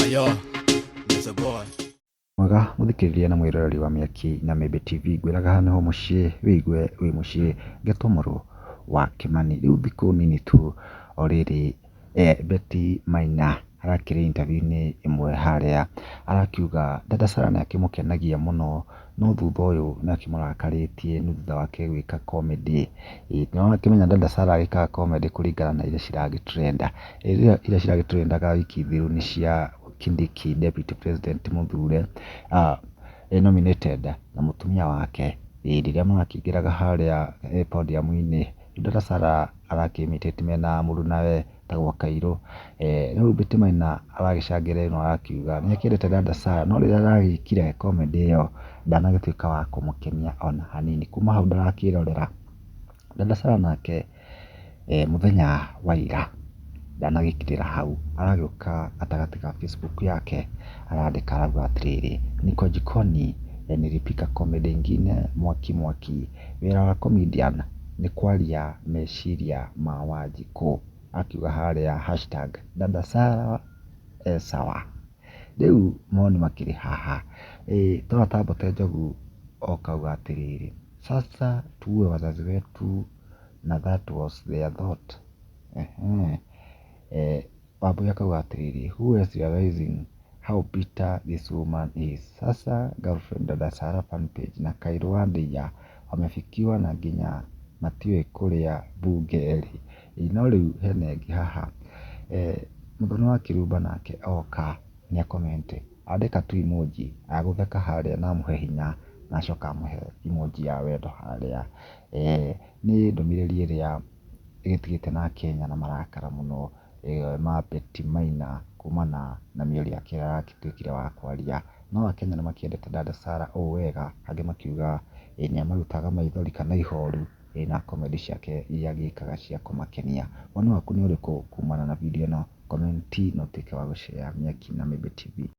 Yo, there's a boy. Mwega muthikiriria na mwiroreri wa Mĩaki na Mĩmbi TV, ngwĩraga haha nĩho mũciĩ wĩigue wĩ mũciĩ Gĩtũmũrũ wa Kĩmani. Rĩu thikũ nini tu o rĩrĩ Betty Maina arakĩrĩ interview-inĩ ĩmwe harĩa arakiuga Dada Sarah nĩakĩmũkenagia mũno, no thutha ũyũ nĩakĩmũrakarĩtie nĩ thutha wake gwĩka comedy. Nĩwakĩmenya Dada Sarah agĩkaga comedy kũringana na iria ciragĩtrenda. Iria ciragĩtrendaga wiki thiru nĩ cia Kindiki Deputy President mũthure nominated na mũtumia wake. Rĩrĩa marakĩingĩraga harĩa podium-inĩ, Dada Sarah arakĩmĩtĩte mena mũrunawe tagwo Kairũ. Rĩu Betty Maina aragĩcangĩra ĩno arakiuga nĩakĩendete Dada Sarah, no rĩrĩa aragĩkire comedy ĩyo ndanagĩtuĩka wa kũmũkenia ona hanini. Kuma hau ndarakĩrorera. Dada Sarah nake mũthenya wa ira ndanagĩkirĩra hau, aragĩũka gatagatĩ ka Facebook yake arandĩka arauga atĩrĩrĩ, niko jikoni nilipika comedy ingine mwaki. Wĩra wa comedian nĩ kwaria meciria ma Wanjikũ, akiuga harĩa hashtag Dada Sarah sawa. Rĩu moni makĩrĩ haha. Tora Tambote Njogu okauga atĩrĩrĩ, sasa tuwe wazazi wetu na that was their thought. Wambui akauga atĩrĩrĩ, who is realizing how bitter this woman is. Sasa girlfriend Dada Sarah fan page na Kairũ wa Ndeiya wamefikiwa na nginya matiũĩ kũrĩa bunge ĩrĩ. No rĩu hena ĩngĩ haha, Mũthoni wa Kĩrumba nake oka nĩ comment, andĩka tu emoji agũtheka harĩa na amũhe hinya na acoka amũhe emoji ya wendo harĩa. Nĩ ndũmĩrĩri ĩrĩa ĩgĩtigĩte na Kenya na marakara mũno ma Betty Maina kumana na mĩario yake ĩrĩa aragĩtuĩkire wa kwaria. No Akenya nĩmakĩendete Dada Sarah ũũ wega, angĩ makiuga nĩamarutaga maithori kana ihoru na comedy ciake iria agĩkaga cia kũmakenia. Woni waku nĩ ũrĩkũ kumana na video ĩno? Comment na ũtuĩke wa gũshare Mĩaki na Mĩmbi TV.